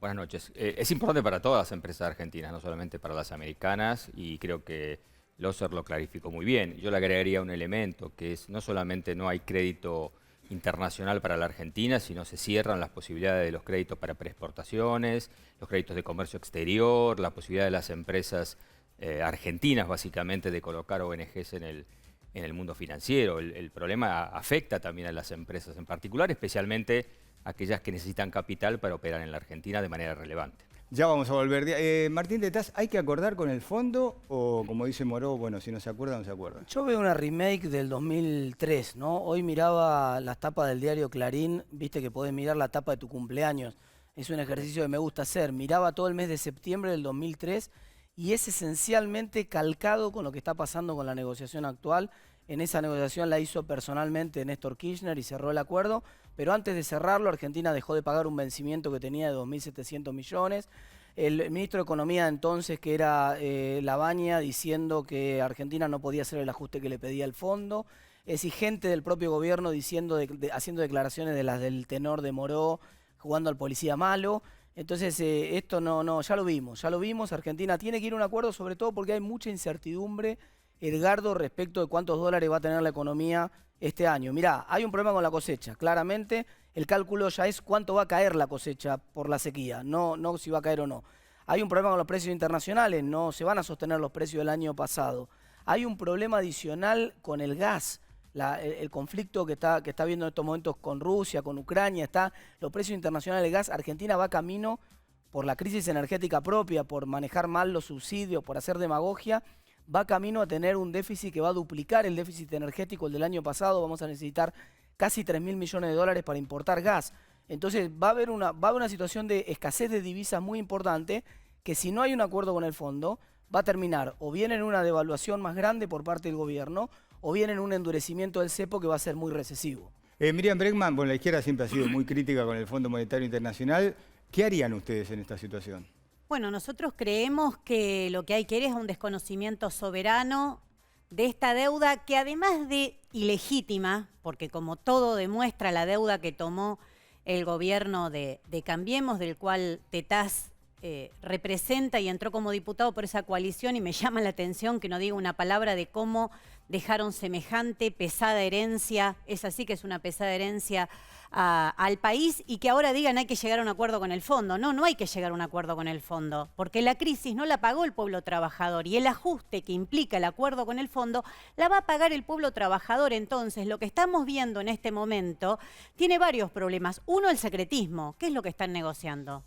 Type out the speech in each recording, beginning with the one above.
Buenas noches. Es importante para todas las empresas argentinas, no solamente para las americanas, y creo que Loser lo clarificó muy bien. Yo le agregaría un elemento, que es no solamente no hay crédito internacional para la Argentina, sino se cierran las posibilidades de los créditos para preexportaciones, los créditos de comercio exterior, la posibilidad de las empresas argentinas, básicamente, de colocar ONGs en el mundo financiero. El problema afecta también a las empresas en particular, especialmente aquellas que necesitan capital para operar en la Argentina de manera relevante. Ya vamos a volver. Martín de Tas, ¿hay que acordar con el fondo o, como dice Moró, bueno, si no se acuerda, no se acuerda? Yo veo una remake del 2003, ¿no? Hoy miraba las tapas del diario Clarín, viste que podés mirar la tapa de tu cumpleaños. Es un ejercicio que me gusta hacer. Miraba todo el mes de septiembre del 2003 y es esencialmente calcado con lo que está pasando con la negociación actual. En esa negociación la hizo personalmente Néstor Kirchner y cerró el acuerdo, pero antes de cerrarlo Argentina dejó de pagar un vencimiento que tenía de 2.700 millones. El ministro de Economía entonces, que era Labaña, diciendo que Argentina no podía hacer el ajuste que le pedía el fondo. Exigente del propio gobierno diciendo haciendo declaraciones de las del tenor de Moró, jugando al policía malo. Entonces esto ya lo vimos. Argentina tiene que ir a un acuerdo, sobre todo porque hay mucha incertidumbre, Edgardo, respecto de cuántos dólares va a tener la economía este año. Mirá, hay un problema con la cosecha. Claramente, el cálculo ya es cuánto va a caer la cosecha por la sequía, no si va a caer o no. Hay un problema con los precios internacionales, no se van a sostener los precios del año pasado. Hay un problema adicional con el gas. El conflicto que está habiendo en estos momentos con Rusia, con Ucrania, los precios internacionales del gas. Argentina va camino por la crisis energética propia, por manejar mal los subsidios, por hacer demagogia. Va camino a tener un déficit que va a duplicar el déficit energético el del año pasado. Vamos a necesitar casi 3.000 millones de dólares para importar gas. Entonces va a haber una situación de escasez de divisas muy importante que, si no hay un acuerdo con el fondo, va a terminar o bien en una devaluación más grande por parte del gobierno o bien en un endurecimiento del cepo que va a ser muy recesivo. Miriam Bregman, bueno, la izquierda siempre ha sido muy crítica con el Fondo Monetario Internacional. ¿Qué harían ustedes en esta situación? Bueno, nosotros creemos que lo que hay que ir es un desconocimiento soberano de esta deuda, que además de ilegítima, porque como todo demuestra la deuda que tomó el gobierno de Cambiemos, del cual Tetaz representa y entró como diputado por esa coalición, y me llama la atención que no diga una palabra de cómo dejaron semejante pesada herencia, es así que es una pesada herencia al país, y que ahora digan hay que llegar a un acuerdo con el fondo. No hay que llegar a un acuerdo con el fondo, porque la crisis no la pagó el pueblo trabajador, y el ajuste que implica el acuerdo con el fondo la va a pagar el pueblo trabajador. Entonces, lo que estamos viendo en este momento tiene varios problemas. Uno, el secretismo. ¿Qué es lo que están negociando?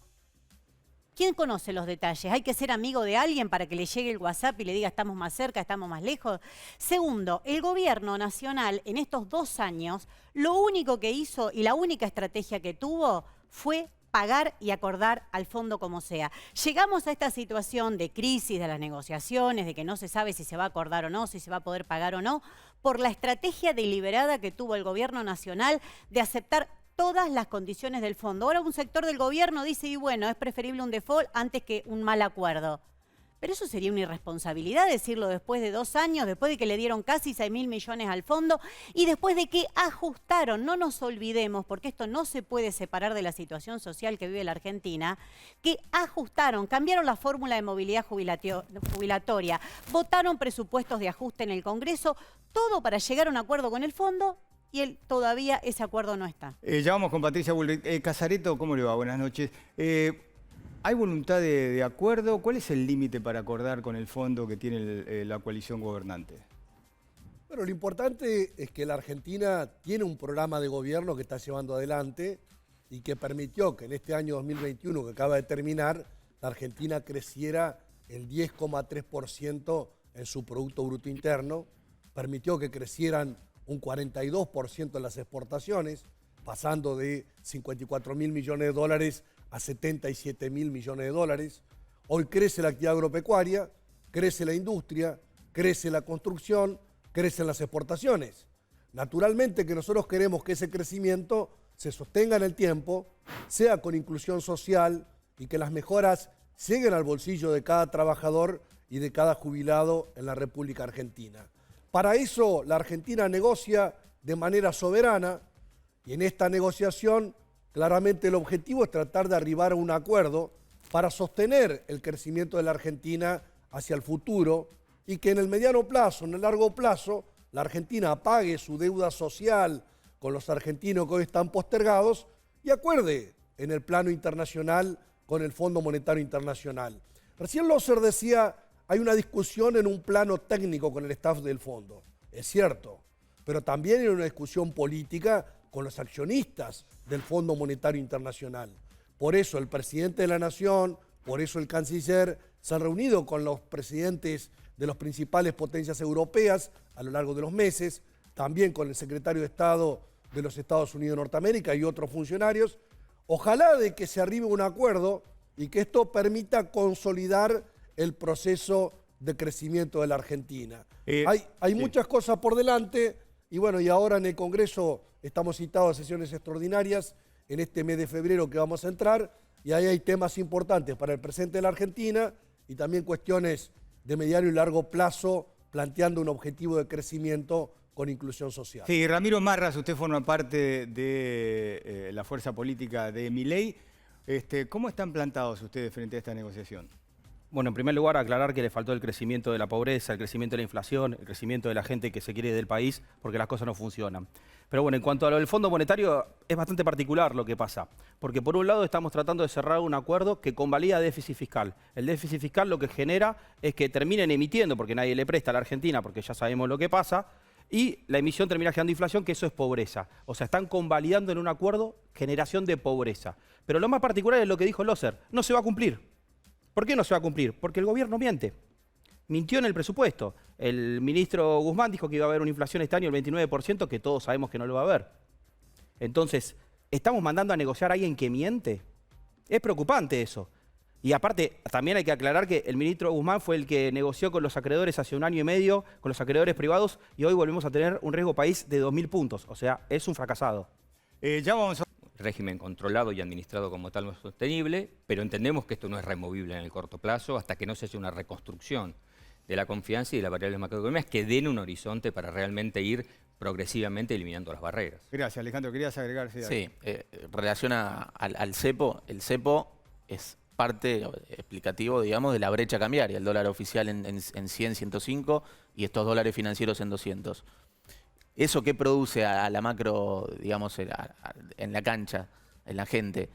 ¿Quién conoce los detalles? ¿Hay que ser amigo de alguien para que le llegue el WhatsApp y le diga estamos más cerca, estamos más lejos? Segundo, el gobierno nacional en estos 2 años, lo único que hizo y la única estrategia que tuvo fue pagar y acordar al fondo como sea. Llegamos a esta situación de crisis, de las negociaciones, de que no se sabe si se va a acordar o no, si se va a poder pagar o no, por la estrategia deliberada que tuvo el gobierno nacional de aceptar todas las condiciones del fondo. Ahora un sector del gobierno dice, y bueno, es preferible un default antes que un mal acuerdo. Pero eso sería una irresponsabilidad decirlo después de 2 años, después de que le dieron casi 6.000 millones al fondo y después de que ajustaron, no nos olvidemos, porque esto no se puede separar de la situación social que vive la Argentina, que ajustaron, cambiaron la fórmula de movilidad jubilatoria, votaron presupuestos de ajuste en el Congreso, todo para llegar a un acuerdo con el fondo. Y todavía ese acuerdo no está. Ya vamos con Patricia Bullrich. Casareto, ¿cómo le va? Buenas noches. ¿Hay voluntad de acuerdo? ¿Cuál es el límite para acordar con el fondo que tiene la coalición gobernante? Bueno, lo importante es que la Argentina tiene un programa de gobierno que está llevando adelante y que permitió que en este año 2021, que acaba de terminar, la Argentina creciera el 10,3% en su Producto Bruto Interno, permitió que crecieran un 42% en las exportaciones, pasando de 54.000 millones de dólares a 77.000 millones de dólares. Hoy crece la actividad agropecuaria, crece la industria, crece la construcción, crecen las exportaciones. Naturalmente que nosotros queremos que ese crecimiento se sostenga en el tiempo, sea con inclusión social y que las mejoras lleguen al bolsillo de cada trabajador y de cada jubilado en la República Argentina. Para eso la Argentina negocia de manera soberana y en esta negociación Claramente el objetivo es tratar de arribar a un acuerdo para sostener el crecimiento de la Argentina hacia el futuro y que en el mediano plazo, en el largo plazo, la Argentina pague su deuda social con los argentinos que hoy están postergados y acuerde en el plano internacional con el Fondo Monetario Internacional. Recién Loser decía, hay una discusión en un plano técnico con el staff del fondo. Es cierto, pero también hay una discusión política con los accionistas del Fondo Monetario Internacional. Por eso el presidente de la Nación, por eso el canciller, se han reunido con los presidentes de las principales potencias europeas a lo largo de los meses, también con el secretario de Estado de los Estados Unidos de Norteamérica y otros funcionarios. Ojalá de que se arribe a un acuerdo y que esto permita consolidar el proceso de crecimiento de la Argentina. Hay muchas cosas por delante y bueno, y ahora en el Congreso estamos citados a sesiones extraordinarias en este mes de febrero que vamos a entrar y ahí hay temas importantes para el presente de la Argentina y también cuestiones de mediano y largo plazo planteando un objetivo de crecimiento con inclusión social. Sí, Ramiro Marras, usted forma parte de la fuerza política de Milei. ¿Cómo están plantados ustedes frente a esta negociación? Bueno, en primer lugar, aclarar que le faltó el crecimiento de la pobreza, el crecimiento de la inflación, el crecimiento de la gente que se quiere ir del país, porque las cosas no funcionan. Pero bueno, en cuanto a lo del Fondo Monetario, es bastante particular lo que pasa. Porque por un lado estamos tratando de cerrar un acuerdo que convalida déficit fiscal. El déficit fiscal lo que genera es que terminen emitiendo, porque nadie le presta a la Argentina, porque ya sabemos lo que pasa, y la emisión termina generando inflación, que eso es pobreza. O sea, están convalidando en un acuerdo generación de pobreza. Pero lo más particular es lo que dijo Loser, no se va a cumplir. ¿Por qué no se va a cumplir? Porque el gobierno miente. Mintió en el presupuesto. El ministro Guzmán dijo que iba a haber una inflación este año del 29%, que todos sabemos que no lo va a haber. Entonces, ¿estamos mandando a negociar a alguien que miente? Es preocupante eso. Y aparte, también hay que aclarar que el ministro Guzmán fue el que negoció con los acreedores hace 1 año y medio, con los acreedores privados, y hoy volvemos a tener un riesgo país de 2.000 puntos. O sea, es un fracasado. Ya vamos a... Régimen controlado y administrado como tal no es sostenible, pero entendemos que esto no es removible en el corto plazo hasta que no se hace una reconstrucción de la confianza y de las variables macroeconómicas que den un horizonte para realmente ir progresivamente eliminando las barreras. Gracias, Alejandro. ¿Querías agregar? Sí, en relación al cepo, el cepo es parte explicativo, digamos, de la brecha cambiaria. El dólar oficial en 100, 105 y estos dólares financieros en 200. ¿Eso qué produce a la macro, digamos, en la cancha, en la gente?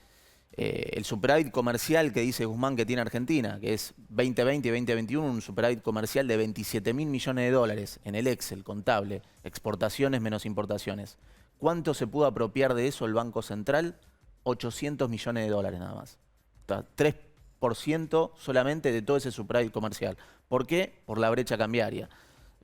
El superávit comercial que dice Guzmán que tiene Argentina, que es 2020 y 2021, un superávit comercial de 27.000 millones de dólares en el Excel contable, exportaciones menos importaciones. ¿Cuánto se pudo apropiar de eso el Banco Central? 800 millones de dólares nada más. 3% solamente de todo ese superávit comercial. ¿Por qué? Por la brecha cambiaria.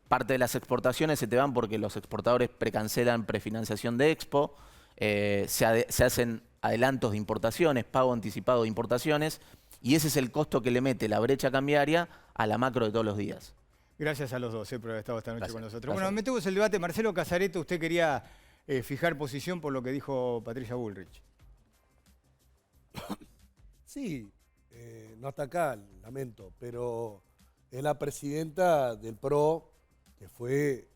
Parte de las exportaciones se te van porque los exportadores precancelan prefinanciación de Expo, se hacen adelantos de importaciones, pago anticipado de importaciones, y ese es el costo que le mete la brecha cambiaria a la macro de todos los días. Gracias a los dos por haber estado esta noche con nosotros. Gracias. Bueno, metemos el debate. Marcelo Casareto, usted quería fijar posición por lo que dijo Patricia Bullrich. Sí, no está acá, lamento, pero es la presidenta del PRO, que fue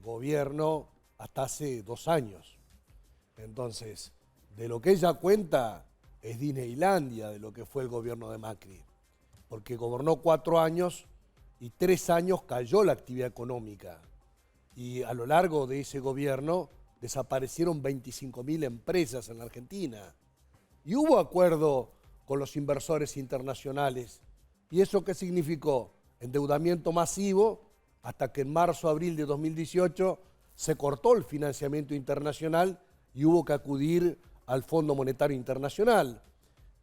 gobierno hasta hace 2 años. Entonces, de lo que ella cuenta es Disneylandia de lo que fue el gobierno de Macri, porque gobernó 4 años y 3 años cayó la actividad económica. Y a lo largo de ese gobierno desaparecieron 25.000 empresas en la Argentina. Y hubo acuerdo con los inversores internacionales. ¿Y eso qué significó? Endeudamiento masivo, hasta que en marzo-abril de 2018 se cortó el financiamiento internacional y hubo que acudir al Fondo Monetario Internacional,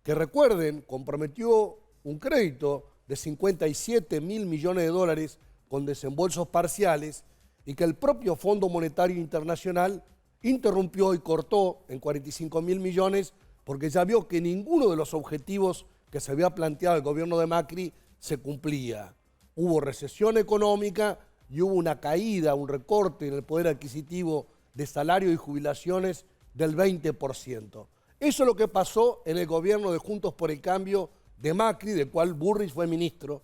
que recuerden, comprometió un crédito de 57.000 millones de dólares con desembolsos parciales y que el propio Fondo Monetario Internacional interrumpió y cortó en 45.000 millones porque ya vio que ninguno de los objetivos que se había planteado el gobierno de Macri se cumplía. Hubo recesión económica y hubo una caída, un recorte en el poder adquisitivo de salario y jubilaciones del 20%. Eso es lo que pasó en el gobierno de Juntos por el Cambio de Macri, del cual Bullrich fue ministro.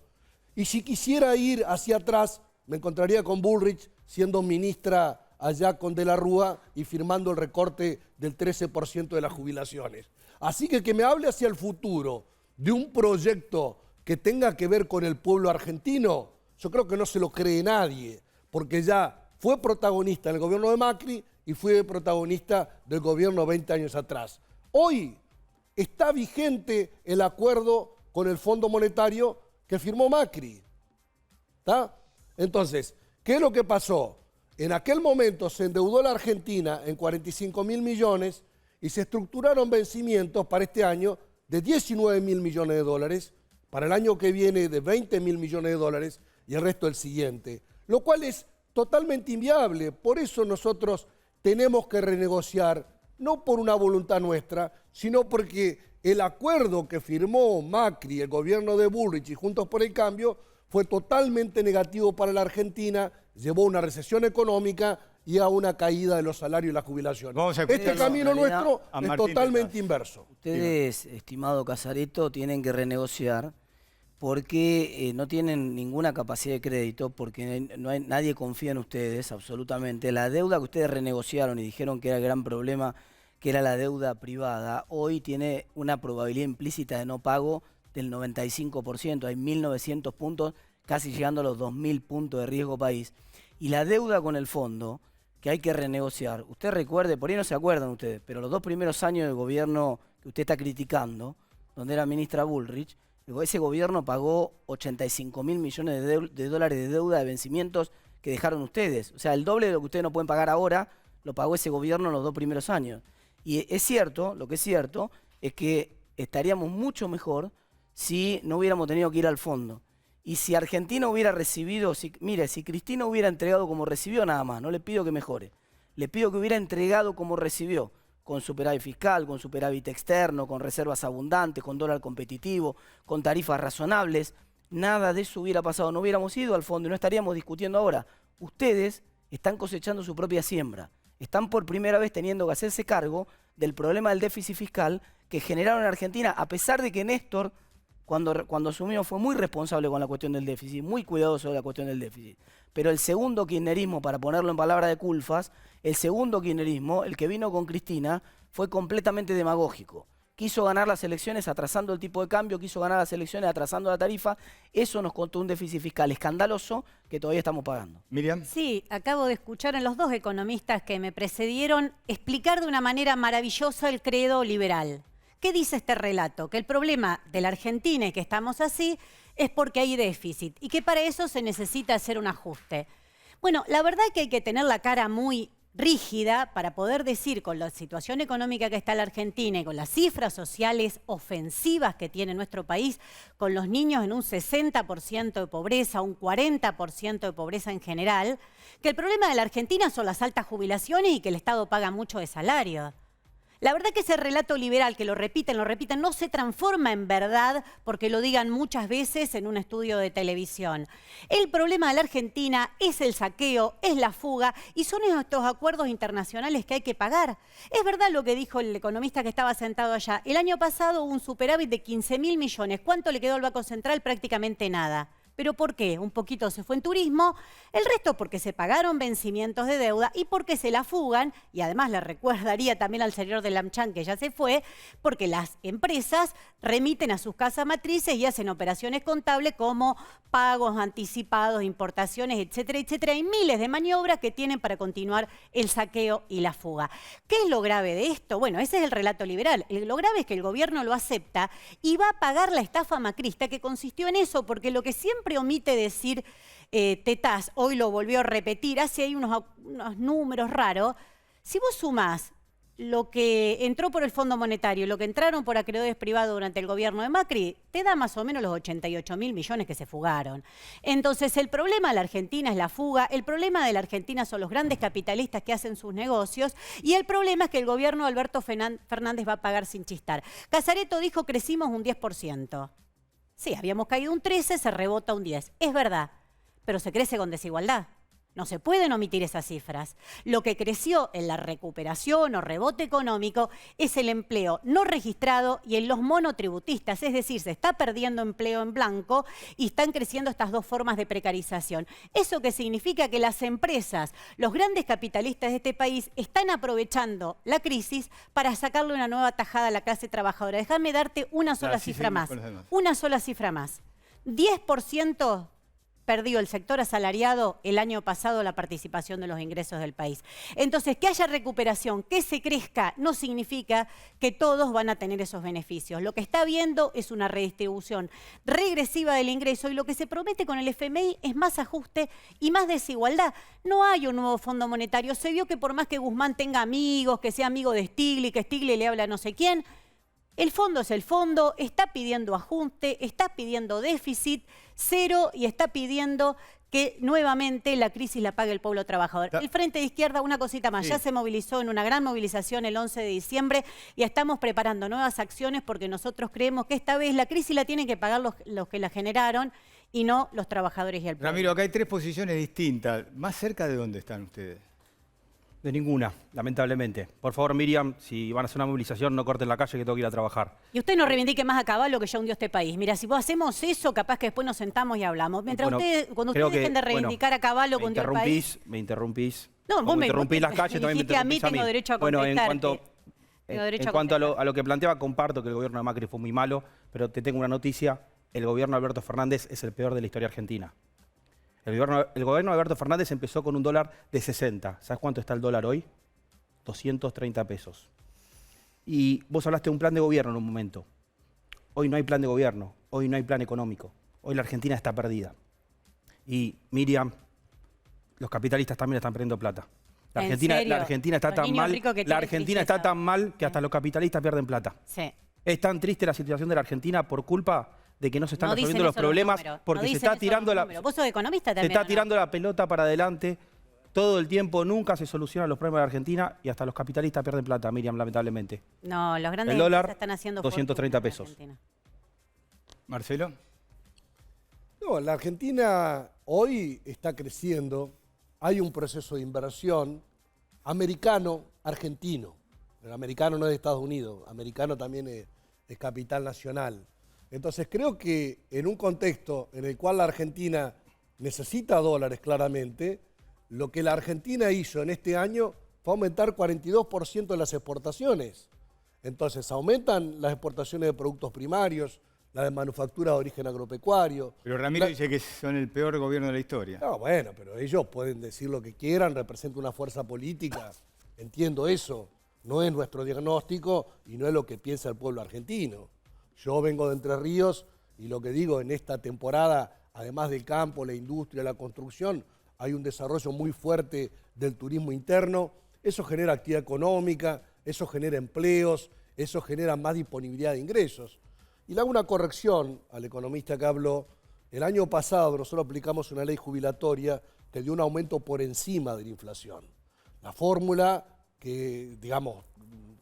Y si quisiera ir hacia atrás, me encontraría con Bullrich siendo ministra allá con De la Rúa y firmando el recorte del 13% de las jubilaciones. Así que me hable hacia el futuro de un proyecto que tenga que ver con el pueblo argentino, yo creo que no se lo cree nadie, porque ya fue protagonista en el gobierno de Macri y fue protagonista del gobierno 20 años atrás. Hoy está vigente el acuerdo con el Fondo Monetario que firmó Macri. ¿Está? Entonces, ¿qué es lo que pasó? En aquel momento se endeudó la Argentina en 45.000 millones y se estructuraron vencimientos para este año de 19.000 millones de dólares, para el año que viene de 20.000 millones de dólares y el resto el siguiente, lo cual es totalmente inviable. Por eso nosotros tenemos que renegociar, no por una voluntad nuestra, sino porque el acuerdo que firmó Macri, el gobierno de Bullrich y Juntos por el Cambio fue totalmente negativo para la Argentina, llevó a una recesión económica y a una caída de los salarios y las jubilaciones. Este camino nuestro es totalmente inverso. Ustedes, estimado Casareto, tienen que renegociar porque no tienen ninguna capacidad de crédito, porque nadie confía en ustedes, absolutamente. La deuda que ustedes renegociaron y dijeron que era el gran problema, que era la deuda privada, hoy tiene una probabilidad implícita de no pago del 95%. Hay 1.900 puntos, casi llegando a los 2.000 puntos de riesgo país. Y la deuda con el fondo, que hay que renegociar. Usted recuerde, por ahí no se acuerdan ustedes, pero los 2 primeros años del gobierno que usted está criticando, donde era ministra Bullrich, ese gobierno pagó 85.000 millones de dólares de deuda de vencimientos que dejaron ustedes. O sea, el doble de lo que ustedes no pueden pagar ahora, lo pagó ese gobierno en los 2 primeros años. Y es cierto, lo que es cierto, es que estaríamos mucho mejor si no hubiéramos tenido que ir al fondo. Y si Argentina hubiera recibido, mire, si Cristina hubiera entregado como recibió nada más, no le pido que mejore, le pido que hubiera entregado como recibió, con superávit fiscal, con superávit externo, con reservas abundantes, con dólar competitivo, con tarifas razonables, nada de eso hubiera pasado, no hubiéramos ido al fondo y no estaríamos discutiendo ahora. Ustedes están cosechando su propia siembra, están por primera vez teniendo que hacerse cargo del problema del déficit fiscal que generaron en Argentina, a pesar de que Néstor, cuando asumió, fue muy responsable con la cuestión del déficit, muy cuidadoso de la cuestión del déficit. Pero el segundo kirchnerismo, para ponerlo en palabras de Culfas, el segundo kirchnerismo, el que vino con Cristina, fue completamente demagógico. Quiso ganar las elecciones atrasando el tipo de cambio, quiso ganar las elecciones atrasando la tarifa. Eso nos costó un déficit fiscal escandaloso que todavía estamos pagando. Miriam. Sí, acabo de escuchar en los 2 economistas que me precedieron explicar de una manera maravillosa el credo liberal. ¿Qué dice este relato? Que el problema de la Argentina y que estamos así es porque hay déficit y que para eso se necesita hacer un ajuste. Bueno, la verdad es que hay que tener la cara muy rígida para poder decir, con la situación económica que está la Argentina y con las cifras sociales ofensivas que tiene nuestro país, con los niños en un 60% de pobreza, un 40% de pobreza en general, que el problema de la Argentina son las altas jubilaciones y que el Estado paga mucho de salario. La verdad que ese relato liberal, que lo repiten, no se transforma en verdad porque lo digan muchas veces en un estudio de televisión. El problema de la Argentina es el saqueo, es la fuga y son estos acuerdos internacionales que hay que pagar. Es verdad lo que dijo el economista que estaba sentado allá. El año pasado hubo un superávit de 15.000 millones. ¿Cuánto le quedó al Banco Central? Prácticamente nada. ¿Pero por qué? Un poquito se fue en turismo, el resto porque se pagaron vencimientos de deuda y porque se la fugan, y además le recordaría también al señor de Lamchan que ya se fue, porque las empresas remiten a sus casas matrices y hacen operaciones contables como pagos anticipados, importaciones, etcétera, etcétera. Hay miles de maniobras que tienen para continuar el saqueo y la fuga. ¿Qué es lo grave de esto? Bueno, ese es el relato liberal. Lo grave es que el gobierno lo acepta y va a pagar la estafa macrista que consistió en eso, porque lo que siempre omite decir Tetaz, hoy lo volvió a repetir, hace ahí unos números raros. Si vos sumás lo que entró por el Fondo Monetario, lo que entraron por acreedores privados durante el gobierno de Macri, te da más o menos los 88.000 millones que se fugaron. Entonces, el problema de la Argentina es la fuga, el problema de la Argentina son los grandes capitalistas que hacen sus negocios y el problema es que el gobierno de Alberto Fernández va a pagar sin chistar. Casareto dijo crecimos un 10%. Sí, habíamos caído un 13, se rebota un 10. Es verdad, pero se crece con desigualdad. No se pueden omitir esas cifras. Lo que creció en la recuperación o rebote económico es el empleo no registrado y en los monotributistas, es decir, se está perdiendo empleo en blanco y están creciendo estas dos formas de precarización. ¿Eso qué significa? Que las empresas, los grandes capitalistas de este país, están aprovechando la crisis para sacarle una nueva tajada a la clase trabajadora. Déjame darte una sola cifra más. Una sola cifra más. 10% perdió el sector asalariado el año pasado la participación de los ingresos del país. Entonces, que haya recuperación, que se crezca, no significa que todos van a tener esos beneficios. Lo que está habiendo es una redistribución regresiva del ingreso y lo que se promete con el FMI es más ajuste y más desigualdad. No hay un nuevo Fondo Monetario. Se vio que por más que Guzmán tenga amigos, que sea amigo de Stiglitz, que Stiglitz le habla a no sé quién, el fondo es el fondo, está pidiendo ajuste, está pidiendo déficit cero y está pidiendo que nuevamente la crisis la pague el pueblo trabajador. El Frente de Izquierda, una cosita más, ya se movilizó en una gran movilización el 11 de diciembre y estamos preparando nuevas acciones porque nosotros creemos que esta vez la crisis la tienen que pagar los que la generaron y no los trabajadores y el pueblo. Ramiro, acá hay tres posiciones distintas. ¿Más cerca de dónde están ustedes? De ninguna, lamentablemente. Por favor, Miriam, si van a hacer una movilización, no corten la calle que tengo que ir a trabajar. Y usted no reivindique más a Caballo que ya hundió este país. Mira, si vos hacemos eso, capaz que después nos sentamos y hablamos. Mientras cuando ustedes dejen de reivindicar a Caballo que hundió el país... Me interrumpís. No, vos me interrumpís las calles, también me dijiste a mí, interrumpís a mí. tengo derecho a contestarte. En cuanto a lo que planteaba, comparto que el gobierno de Macri fue muy malo, pero te tengo una noticia. El gobierno de Alberto Fernández es el peor de la historia argentina. El gobierno de Alberto Fernández empezó con un dólar de 60. ¿Sabes cuánto está el dólar hoy? 230 pesos. Y vos hablaste de un plan de gobierno en un momento. Hoy no hay plan de gobierno, hoy no hay plan económico. Hoy la Argentina está perdida. Y Miriam, los capitalistas también están perdiendo plata. La Argentina está tan mal que hasta los capitalistas pierden plata. Sí. Es tan triste la situación de la Argentina por culpa de que no se están resolviendo los problemas porque se está tirando ¿Vos sos economista también? Se está tirando la pelota para adelante. Todo el tiempo, nunca se solucionan los problemas de Argentina y hasta los capitalistas pierden plata, Miriam, lamentablemente. No, los grandes el dólar, están haciendo 230 pesos. Marcelo. No, la Argentina hoy está creciendo. Hay un proceso de inversión americano-argentino. El americano no es de Estados Unidos, americano también es capital nacional. Entonces creo que en un contexto en el cual la Argentina necesita dólares claramente, lo que la Argentina hizo en este año fue aumentar 42% de las exportaciones. Entonces aumentan las exportaciones de productos primarios, la de manufactura de origen agropecuario. Pero Ramiro dice que son el peor gobierno de la historia. No, bueno, pero ellos pueden decir lo que quieran, representan una fuerza política, entiendo eso. No es nuestro diagnóstico y no es lo que piensa el pueblo argentino. Yo vengo de Entre Ríos y lo que digo en esta temporada, además del campo, la industria, la construcción, hay un desarrollo muy fuerte del turismo interno, eso genera actividad económica, eso genera empleos, eso genera más disponibilidad de ingresos. Y le hago una corrección al economista que habló. El año pasado nosotros aplicamos una ley jubilatoria que dio un aumento por encima de la inflación. La fórmula que, digamos,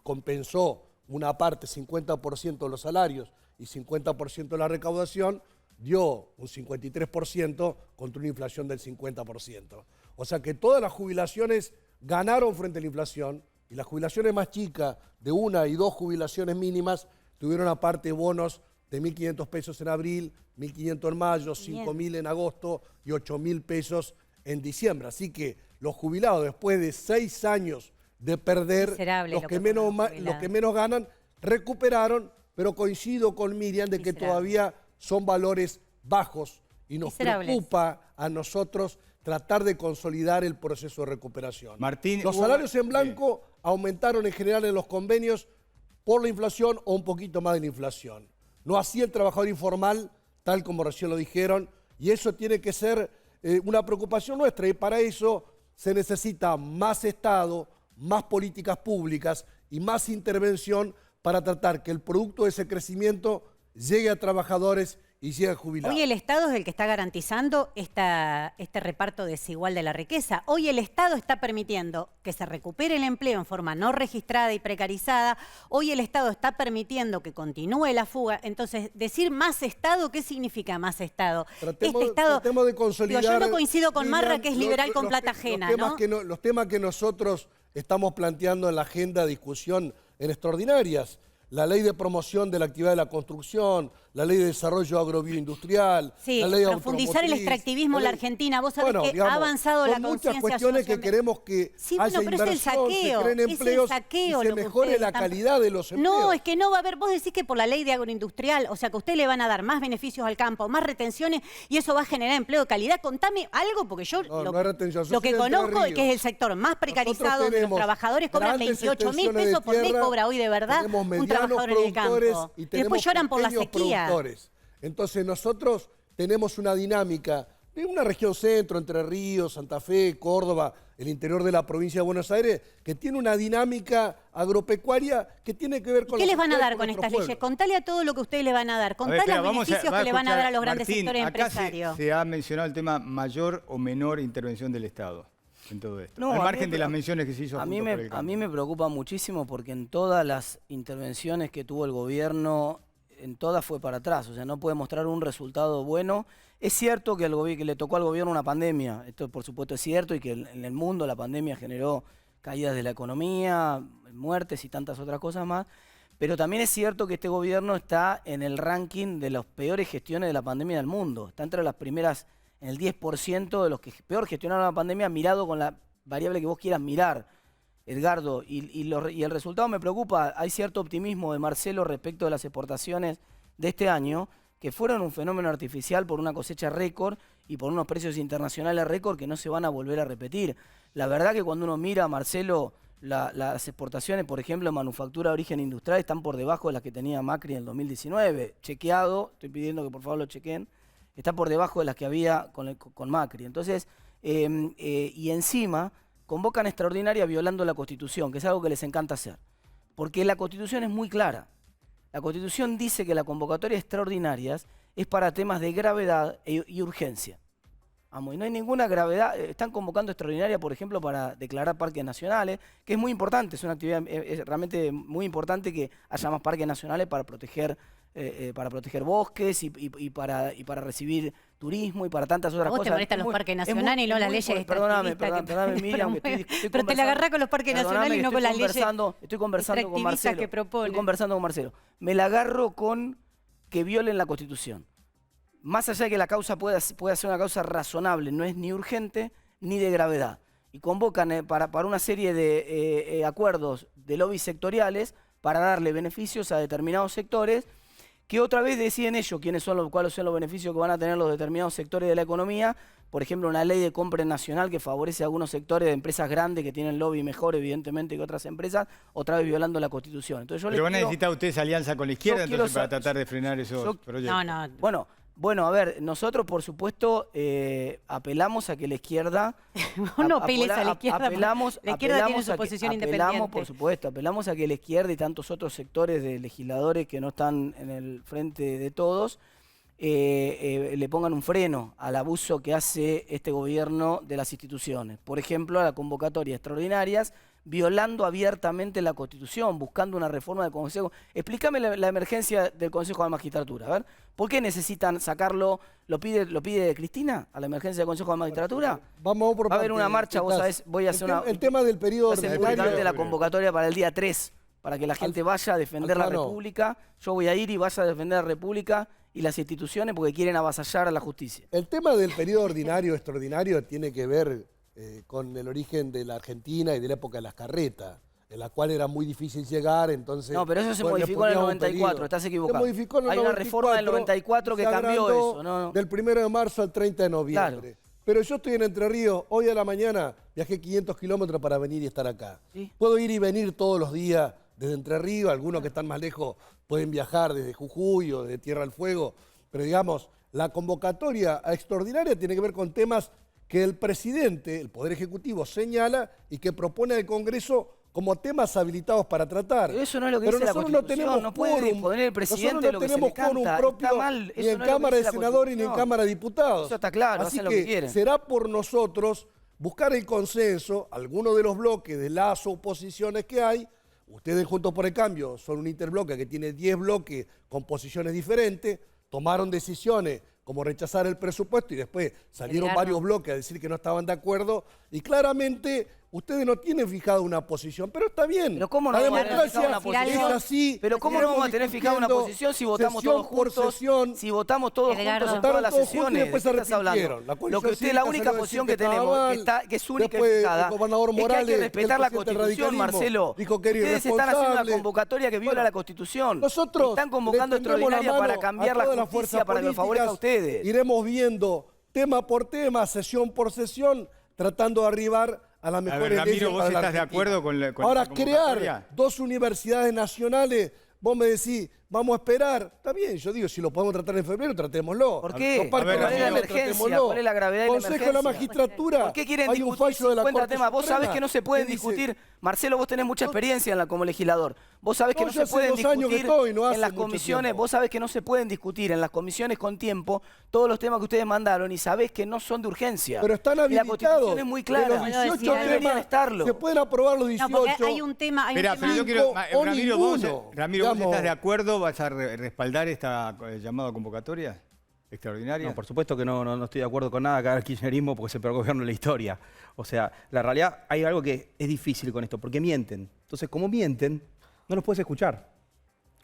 compensó una parte, 50% de los salarios y 50% de la recaudación, dio un 53% contra una inflación del 50%. O sea que todas las jubilaciones ganaron frente a la inflación y las jubilaciones más chicas, de 1 y 2 jubilaciones mínimas, tuvieron aparte bonos de 1.500 pesos en abril, 1.500 en mayo, 5.000 en agosto y 8.000 pesos en diciembre. Así que los jubilados, después de 6 años de perder, los que menos ganan, recuperaron, pero coincido con Miriam de que todavía son valores bajos y nos preocupa a nosotros tratar de consolidar el proceso de recuperación. Martín, los salarios en blanco aumentaron en general en los convenios por la inflación o un poquito más de la inflación. No así el trabajador informal, tal como recién lo dijeron, y eso tiene que ser una preocupación nuestra y para eso se necesita más Estado, más políticas públicas y más intervención para tratar que el producto de ese crecimiento llegue a trabajadores y sigan jubilados. Hoy el Estado es el que está garantizando este reparto desigual de la riqueza. Hoy el Estado está permitiendo que se recupere el empleo en forma no registrada y precarizada. Hoy el Estado está permitiendo que continúe la fuga. Entonces, decir más Estado, ¿qué significa más Estado? Tratemos de consolidar. Yo no coincido con Marra, que es liberal los con plata ajena, ¿no? Los temas que nosotros estamos planteando en la agenda de discusión en extraordinarias. La ley de promoción de la actividad de la construcción, la ley de desarrollo agrobioindustrial, sí, la ley profundizar el extractivismo en la Argentina. Vos sabés que digamos, ha avanzado la son conciencia muchas cuestiones que social. queremos que Sí, haya bueno, pero inversión, es el saqueo, se creen empleos es el saqueo y se lo que mejore ustedes la están... calidad de los empleos. No, es que no va a haber, vos decís que por la ley de agroindustrial, o sea que a usted le van a dar más beneficios al campo, más retenciones y eso va a generar empleo de calidad. Contame algo, porque yo No lo hay retención. que Yo soy de Entre conozco es que es Ríos. el sector más precarizado, Nosotros donde los tenemos trabajadores cobran grandes 28.000 extensiones de pesos por mes, tierra, cobra hoy de verdad tenemos un medianos trabajador en el productores campo. y Y tenemos después lloran por la pequeños sequía. productores. Entonces nosotros tenemos una dinámica de una región centro, Entre Ríos, Santa Fe, Córdoba, el interior de la provincia de Buenos Aires, que tiene una dinámica agropecuaria que tiene que ver con... ¿Qué les van a ustedes, dar con estas nuestros leyes? pueblos. Contale a todo lo que ustedes le van a dar. A ver, Contale espera, los vamos beneficios va que le van a dar a los escuchar, grandes Martín, sectores acá empresarios. se ha mencionado el tema mayor o menor intervención del Estado en todo esto. No, Al a margen mí- de las menciones que se hizo A mí, Juntos por el a mí Cambio. me preocupa muchísimo porque en todas las intervenciones que tuvo el gobierno, en todas fue para atrás, o sea, no puede mostrar un resultado bueno. Es cierto que, que le tocó al gobierno una pandemia, esto por supuesto es cierto, y que en el mundo la pandemia generó caídas de la economía, muertes y tantas otras cosas más, pero también es cierto que este gobierno está en el ranking de las peores gestiones de la pandemia del mundo, está entre las primeras, en el 10% de los que peor gestionaron la pandemia, mirado con la variable que vos quieras mirar, Edgardo, y el resultado me preocupa. Hay cierto optimismo de Marcelo respecto de las exportaciones de este año, que fueron un fenómeno artificial por una cosecha récord y por unos precios internacionales récord que no se van a volver a repetir. La verdad que cuando uno mira, Marcelo, las exportaciones, por ejemplo, en manufactura de origen industrial, están por debajo de las que tenía Macri en el 2019. Chequeado, estoy pidiendo que por favor lo chequen, está por debajo de las que había con Macri. Entonces, y encima convocan extraordinaria violando la Constitución, que es algo que les encanta hacer. Porque la Constitución es muy clara. La Constitución dice que la convocatoria de extraordinarias es para temas de gravedad y urgencia. Vamos, y no hay ninguna gravedad. Están convocando extraordinaria, por ejemplo, para declarar parques nacionales, que es muy importante, es una actividad es realmente muy importante que haya más parques nacionales para proteger bosques y para recibir turismo y para tantas otras A vos cosas. te molestan los parques nacionales y no las leyes Perdóname, extractivistas que Miriam, promueven. estoy Pero te la agarrás con los parques nacionales y no con las leyes Estoy conversando con extractivistas Marcelo. que proponen. Estoy conversando con Marcelo. Me la agarro con que violen la Constitución. Más allá de que la causa pueda ser una causa razonable, no es ni urgente ni de gravedad. Y convocan para una serie de acuerdos de lobbies sectoriales para darle beneficios a determinados sectores, que otra vez deciden ellos cuáles son los beneficios que van a tener los determinados sectores de la economía. Por ejemplo, una ley de compra nacional que favorece a algunos sectores de empresas grandes que tienen lobby mejor, evidentemente, que otras empresas, otra vez violando la Constitución. Entonces, Pero van a necesitar ustedes alianza con la izquierda entonces para tratar de frenar esos proyectos. No. Bueno, a ver, nosotros por supuesto apelamos a que la izquierda... No apeles a la izquierda, la izquierda tiene su posición independiente. Por supuesto, apelamos a que la izquierda y tantos otros sectores de legisladores que no están en el frente de todos le pongan un freno al abuso que hace este gobierno de las instituciones. Por ejemplo, a la convocatoria extraordinarias, violando abiertamente la Constitución, buscando una reforma del Consejo. Explícame la emergencia del Consejo de la Magistratura. A ver, ¿por qué necesitan sacarlo? ¿Lo pide Cristina a la emergencia del Consejo de la Magistratura? Vamos por Va a haber una marcha, vos sabés, voy a hacer una... El tema del periodo de la convocatoria para el día 3, para que la gente vaya a defender la República. Yo voy a ir y vaya a defender la República y las instituciones porque quieren avasallar a la justicia. El tema del periodo ordinario, extraordinario, tiene que ver con el origen de la Argentina y de la época de las carretas, en la cual era muy difícil llegar, entonces... No, pero eso se modificó en el 94, estás equivocado. Se modificó en el Hay 94, una reforma del 94 que cambió eso. No. Del 1 de marzo al 30 de noviembre. Claro. Pero yo estoy en Entre Ríos, hoy a la mañana viajé 500 kilómetros para venir y estar acá. ¿Sí? Puedo ir y venir todos los días desde Entre Ríos, algunos que están más lejos pueden viajar desde Jujuy o de Tierra del Fuego, pero digamos, la convocatoria extraordinaria tiene que ver con temas que el presidente, el Poder Ejecutivo, señala y que propone al Congreso como temas habilitados para tratar. Pero eso no es lo que Pero dice la nosotros no Constitución, tenemos no puede quórum. disponer el presidente Nosotros no lo que se tenemos le canta. quórum propio Está mal, ni eso en no es lo que Cámara de dice la Senadores ni en Constitución. Cámara de Diputados. Eso está claro, Así hacen lo que quieren. será por nosotros buscar el consenso, algunos de los bloques de las oposiciones que hay. Ustedes Juntos por el Cambio son un interbloque que tiene 10 bloques con posiciones diferentes, tomaron decisiones como rechazar el presupuesto y después salieron Edgardo. varios bloques a decir que no estaban de acuerdo y claramente ustedes no tienen fijada una posición, pero está bien. Pero ¿cómo no la vamos a tener democracia fijada una es posición? así. Pero ¿cómo no iremos vamos a tener fijada una discutiendo posición si votamos sesión todos por juntos? sesión. Si votamos todos Edgardo. juntos en todas las Votaron todos juntos y sesiones. después ¿De se qué estás hablando? arrepintieron. La Lo que coalición usted, la cívica única salió a posición decir que que estaba tenemos, mal. que es única y Después fijada, el gobernador es que hay Morales, que el respetar la presidente del Constitución, radicalismo, Marcelo. dijo que era Ustedes están haciendo una irresponsable. convocatoria que viola Bueno, la Constitución. Nosotros Están convocando le tendremos la extraordinaria para mano cambiar a la todas las justicia fuerzas para que les favorezca a políticas. ustedes. Iremos viendo tema por tema, sesión por sesión, tratando de arribar a las A mejores ver, Ramiro, leyes ¿vos para la estás de Argentina. acuerdo con Ahora, esta convocatoria? crear 2 universidades nacionales, vos me decís, vamos a esperar. Está bien, yo digo, si lo podemos tratar en febrero, tratémoslo. ¿Por qué? Los parques A ver, ¿cuál es la nacionales, emergencia? tratémoslo. ¿Cuál es la gravedad de la Consejo de la emergencia? Magistratura. ¿Por qué quieren hay un discutir fallo de la 50 Corte temas? Vos sabés Suprema que no se pueden que dice- discutir. Marcelo, vos tenés mucha experiencia como legislador. Vos sabés que No, no yo se hace pueden 2 años que discutir estoy, no hace en las mucho comisiones. tiempo. Vos sabés que no se pueden discutir en las comisiones con tiempo todos los temas que ustedes mandaron y sabés que no son de urgencia. Pero están Y la habilitados. Constitución es muy clara. De los Puedo decir 18 algo. Deberían temas, estarlo. se pueden aprobar los 18. No, porque hay un tema... Hay un Espera, tema- pero yo quiero... o Ramiro, ¿vos ninguno, estás de acuerdo? ¿Vas a respaldar esta llamada convocatoria extraordinaria? No, por supuesto que no estoy de acuerdo con nada que haga el kirchnerismo porque es el peor gobierno de la historia. O sea, la realidad, hay algo que es difícil con esto, porque mienten. Entonces, como mienten, no los puedes escuchar.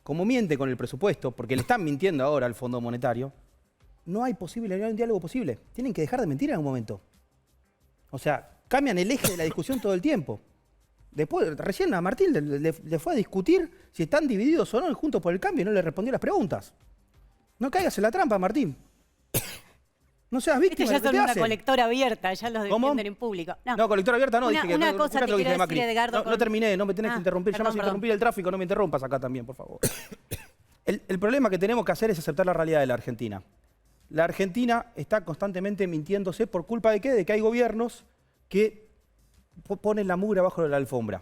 Como mienten con el presupuesto, porque le están mintiendo ahora al Fondo Monetario, no hay un diálogo posible. Tienen que dejar de mentir en algún momento. O sea, cambian el eje de la discusión todo el tiempo. Después, recién a Martín le fue a discutir si están divididos o no Juntos por el Cambio y no le respondió las preguntas. No caigas en la trampa, Martín. No seas Esto víctima ya de lo que son te una hacen. colectora abierta, ya los ¿Cómo? defienden en público. No, colectora abierta no, dije que una no, cosa fíjate te lo que quiero dice Macri. decir, Edgardo, No terminé, no me tenés que interrumpir. Ya me perdón, has interrumpido el tráfico, no me interrumpas acá también, por favor. El problema que tenemos que hacer es aceptar la realidad de la Argentina. La Argentina está constantemente mintiéndose por culpa de qué? De que hay gobiernos que ponen la mugre abajo de la alfombra.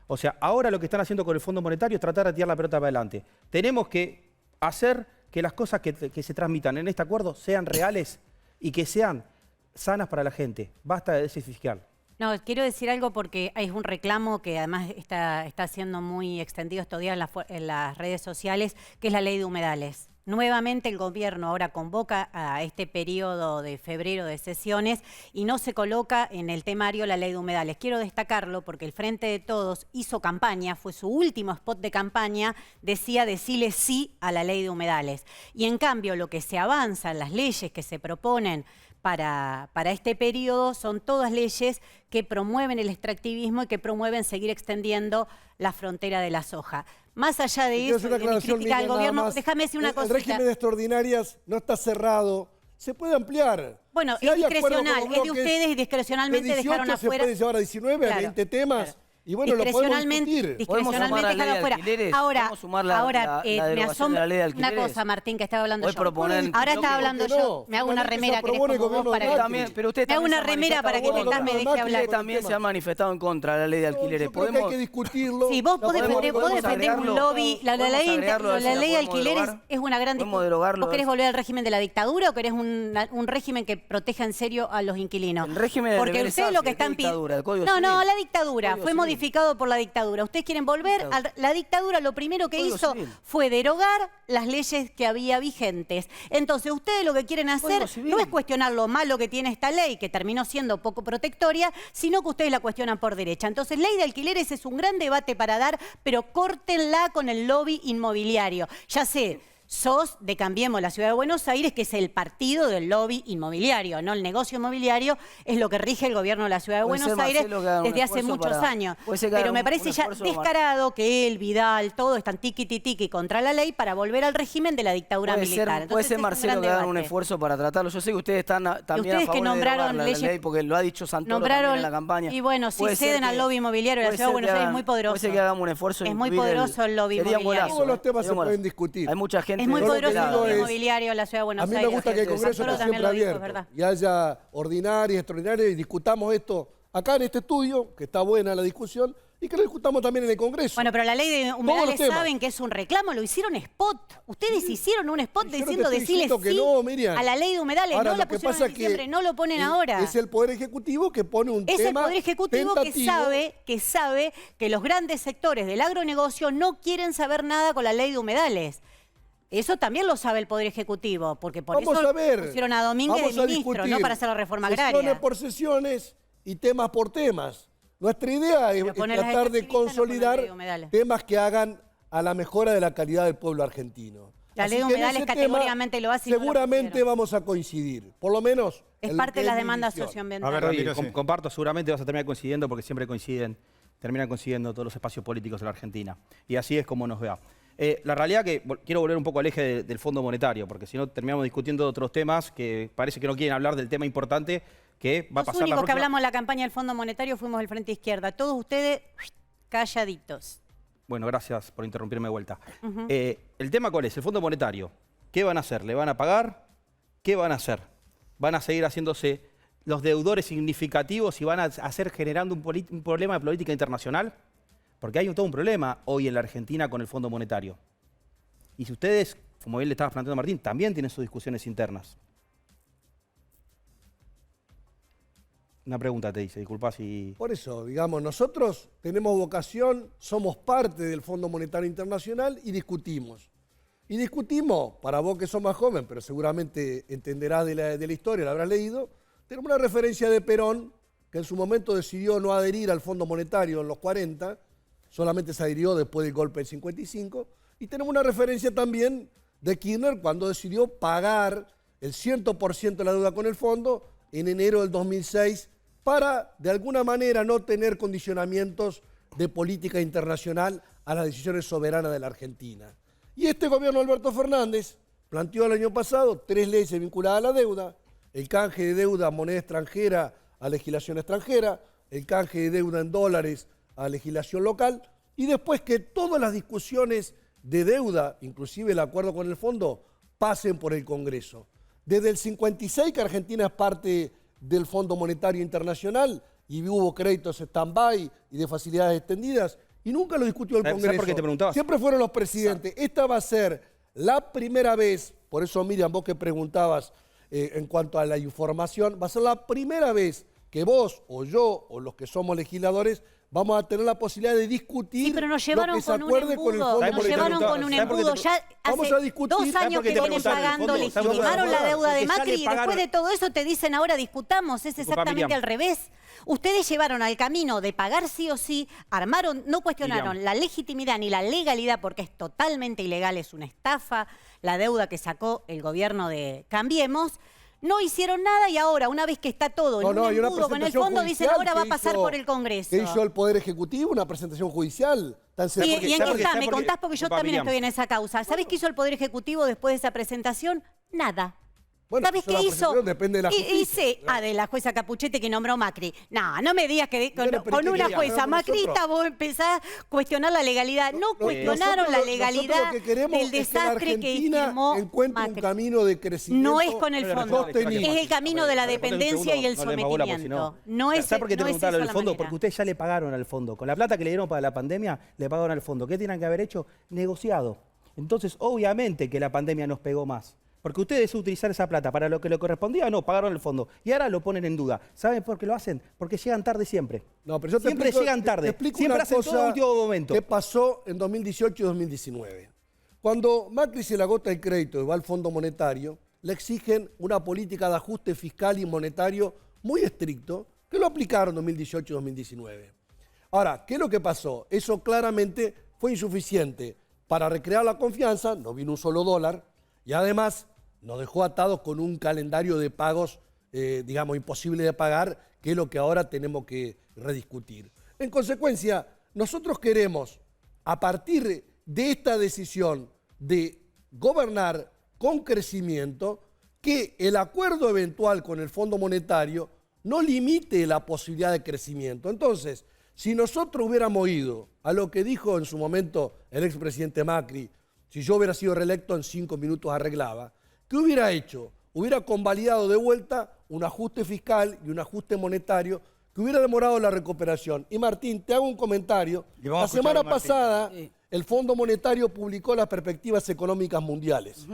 O sea, ahora lo que están haciendo con el Fondo Monetario es tratar de tirar la pelota para adelante. Tenemos que hacer que las cosas que se transmitan en este acuerdo sean reales y que sean sanas para la gente. Basta de desfiscal. No, quiero decir algo porque es un reclamo que además está siendo muy extendido estos días en las redes sociales, que es la ley de humedales. Nuevamente el gobierno ahora convoca a este periodo de febrero de sesiones y no se coloca en el temario la ley de humedales. Quiero destacarlo porque el Frente de Todos hizo campaña, fue su último spot de campaña, decía decirle sí a la ley de humedales. Y en cambio lo que se avanza en las leyes que se proponen para este periodo son todas leyes que promueven el extractivismo y que promueven seguir extendiendo la frontera de la soja. Más allá de Quiero eso, hacer una de mi aclaración, crítica al Miriam, nada gobierno, más. déjame decir una El cosita. régimen de extraordinarias no está cerrado, se puede ampliar. Bueno, Si es hay acuerdo con discrecional, los es de bloques, ustedes y discrecionalmente de 18 dejaron afuera. se puede llevar a 19, a Claro, 20 temas. claro. Y bueno, lo podemos Discrecionalmente, discutir. ¿Podemos sumar la ley dejaron de afuera. alquileres? Ahora, ¿Podemos sumar la me derogación de asombra la ley de una alquileres? cosa, Martín, que estaba hablando Hoy yo. proponen- Ahora no, estaba ¿por hablando qué yo. no? Me hago una Finalmente se remera, aprobó querés en el como vos gobierno para de que... Macri. También, pero usted Me hago también una se ha remera para que manifestado Netás me contra. deje hablar. Usted también se ha manifestado en contra de la ley de alquileres. Yo creo que hay que discutirlo. Sí, vos Lo podés podemos- defender un agregarlo. lobby. La ¿Podemos ley agregarlo a ver si la la ley de podemos alquileres derogar? es una gran ¿Podemos discusión. derogarlo? ¿Vos querés volver al régimen de la dictadura o querés un régimen que proteja en serio a los inquilinos? El régimen del Porque deber ustedes lo que ser, ¿qué están dictadura? ¿El Código No, Civil? la dictadura. Código Fue Civil. modificado por la dictadura. Ustedes quieren volver a la dictadura. Lo primero que Código hizo Civil. fue derogar las leyes que había vigentes. Entonces, ustedes lo que quieren hacer Código Civil. no es cuestionar lo malo que tiene esta ley, que terminó siendo poco protectoria, sino que ustedes la cuestionan por derecha. Entonces, ley de alquileres es un gran debate para dar, pero córtenla con el lobby inmobiliario. Ya sé, sos de Cambiemos la Ciudad de Buenos Aires, que es el partido del lobby inmobiliario, ¿no? El negocio inmobiliario es lo que rige el gobierno de la Ciudad de Puede Buenos ser, Aires Marcelo, que haga un desde hace esfuerzo muchos para- años. puede ser que haga Pero me un parece ya esfuerzo, descarado que él, Vidal, todos están tiqui contra la ley para volver al régimen de la dictadura Puede militar. ser, Entonces, es un Marcelo, gran que hagan un debate. esfuerzo para tratarlo. Yo sé que ustedes están también ustedes a favor que nombraron de derogar la leyes- ley, porque lo ha dicho Santoro Nombraron, también en la campaña. y bueno, si Puede ser ceden al que- lobby inmobiliario de la puede Ciudad de ser Buenos que Aires, es hagan- muy poderoso. Puede ser que hagamos un esfuerzo. Es en muy incluir poderoso el lobby sería un inmobiliario. golazo, Todos los temas sería se un golazo. pueden discutir. Hay mucha gente Es muy Yo lo que poderoso el digo lobby es- inmobiliario de la Ciudad de Buenos A mí Aires. me gusta que el gente de Congreso Santoro esté también siempre lo dijo, es abierto verdad. y haya ordinarias, extraordinarias y discutamos esto acá en este estudio, que está buena la discusión, y que lo discutamos también en el Congreso. Bueno, pero la ley de Todos humedales los temas. saben que es un reclamo, lo hicieron spot. Ustedes hicieron un spot Yo no te diciendo estoy decirle diciendo que sí no, Miriam. a la ley de humedales. Ahora, No la lo que pusieron pasa en diciembre, no lo ponen ahora. Es el Poder Ejecutivo que pone un Es el tema Poder Ejecutivo tentativo. que sabe que los grandes sectores del agronegocio no quieren saber nada con la ley de humedales. Eso también lo sabe el Poder Ejecutivo, porque por Vamos eso a ver. pusieron a Domínguez Vamos de a ministro, discutir no para hacer la reforma sesiones agraria. por sesiones y temas por temas. Nuestra idea es poner las tratar de especialistas, no poner consolidar ley de humedales. temas que hagan a la mejora de la calidad del pueblo argentino. La ley de Así que en humedales ese tema, categóricamente lo hace y no lo seguramente pusieron. vamos a coincidir, por lo menos. Es en lo parte que de las mi demandas visión. socioambientales. A ver, Ramiro, Rodri, sí. comparto, seguramente vas a terminar coincidiendo porque siempre terminan coincidiendo todos los espacios políticos en la Argentina. Y así es como nos vea. La realidad que quiero volver un poco al eje del Fondo Monetario, porque si no terminamos discutiendo de otros temas que parece que no quieren hablar del tema importante que va a Los pasar la únicos que próxima... hablamos en la campaña del Fondo Monetario fuimos el Frente Izquierda. Todos ustedes calladitos. Bueno, gracias por interrumpirme de vuelta. ¿El tema cuál es? El Fondo Monetario. ¿Qué van a hacer? ¿Le van a pagar? ¿Qué van a hacer? ¿Van a seguir haciéndose los deudores significativos y van a hacer generando un problema de política internacional? Porque hay todo un problema hoy en la Argentina con el Fondo Monetario. Y si ustedes, como bien le estaba planteando a Martín, también tienen sus discusiones internas. Una pregunta te dice, disculpa si... Por eso, digamos, nosotros tenemos vocación, somos parte del Fondo Monetario Internacional y discutimos. Y discutimos, para vos que sos más joven, pero seguramente entenderás de la historia, la habrás leído, tenemos una referencia de Perón, que en su momento decidió no adherir al Fondo Monetario en los 40, solamente se adhirió después del golpe del 55, y tenemos una referencia también de Kirchner cuando decidió pagar el 100% de la deuda con el fondo en enero del 2006 para, de alguna manera, no tener condicionamientos de política internacional a las decisiones soberanas de la Argentina. Y este gobierno de Alberto Fernández planteó el año pasado 3 leyes vinculadas a la deuda, el canje de deuda a moneda extranjera a legislación extranjera, el canje de deuda en dólares a legislación local, y después que todas las discusiones de deuda, inclusive el acuerdo con el fondo, pasen por el Congreso. Desde el 56 que Argentina es parte del Fondo Monetario Internacional y hubo créditos stand-by y de facilidades extendidas, y nunca lo discutió el ¿Sabes Congreso. por qué te preguntaba? Siempre fueron los presidentes. Esta va a ser la primera vez, por eso Miriam, vos que preguntabas en cuanto a la información, va a ser la primera vez que vos o yo o los que somos legisladores vamos a tener la posibilidad de discutir Sí, pero nos llevaron lo que se con un acuerde con el embudo. Fondo ¿Sabes por qué te Nos llevaron preguntaba? con un ¿Sabes por qué embudo. te Ya Vamos hace a discutir. 2 ¿Sabes años por qué que te vienen preguntaba en el pagando, fondo? legitimaron la deuda de Porque ya Macri le y después pagaron. de todo eso te dicen ahora discutamos. Es Disculpa, exactamente Miriam. al revés. Ustedes llevaron al camino de pagar sí o sí, armaron, no cuestionaron Miriam. la legitimidad ni la legalidad porque es totalmente ilegal, es una estafa la deuda que sacó el gobierno de Cambiemos. No hicieron nada y ahora, una vez que está todo en un hay una embudo con el presentación fondo, dicen judicial ahora va a que pasar hizo- por el Congreso. Que hizo el Poder Ejecutivo, una presentación judicial. Tan ¿Y, sencilla. y en ¿sabes qué por qué? está? ¿Sabes Me por qué? contás porque yo Disculpa, también Miriam. estoy en esa causa. ¿Sabés qué hizo el Poder Ejecutivo después de esa presentación? Nada. Bueno, ¿Sabés hizo la qué hizo? presentación, depende de la justicia. Hice, de la jueza Capuchetti que nombró Macri. No me digas que Bueno, pero con ¿qué una quería? jueza Pero macrista nosotros- vos empezás a cuestionar la legalidad. No cuestionaron la nosotros legalidad lo que queremos del es que la desastre que Argentina firmó encuentre un Macri. camino de crecimiento No es con el No le fondo, sostenible. es el camino de la Respondeme un dependencia y el segundo, no le demos bola, porque si sometimiento. No es ¿Sabes por qué te no es preguntaba lo eso del la fondo? manera. Porque ustedes ya le pagaron al fondo. Con la plata que le dieron para la pandemia, le pagaron al fondo. ¿Qué tienen que haber hecho? Negociado. Entonces, obviamente que la pandemia nos pegó más. Porque ustedes utilizar esa plata para lo que le correspondía, no, pagaron el fondo. Y ahora lo ponen en duda. ¿Saben por qué lo hacen? Porque llegan tarde siempre. No, pero yo te Siempre explico- llegan tarde. te explico Siempre una hacen todo cosa a último momento. que pasó en 2018 y 2019. Cuando Macri se le agota el crédito y va al Fondo Monetario, le exigen una política de ajuste fiscal y monetario muy estricto, que lo aplicaron en 2018 y 2019. Ahora, ¿qué es lo que pasó? Eso claramente fue insuficiente para recrear la confianza, no vino un solo dólar, y además nos dejó atados con un calendario de pagos, digamos, imposible de pagar, que es lo que ahora tenemos que rediscutir. En consecuencia, nosotros queremos, a partir de esta decisión de gobernar con crecimiento, que el acuerdo eventual con el Fondo Monetario no limite la posibilidad de crecimiento. Entonces, si nosotros hubiéramos ido a lo que dijo en su momento el expresidente Macri, si yo hubiera sido reelecto en 5 minutos arreglaba, ¿qué hubiera hecho? Hubiera convalidado de vuelta un ajuste fiscal y un ajuste monetario que hubiera demorado la recuperación. Y Martín, te hago un comentario. Y vamos La a escuchar a semana Martín. pasada, Sí. el Fondo Monetario publicó las perspectivas económicas mundiales.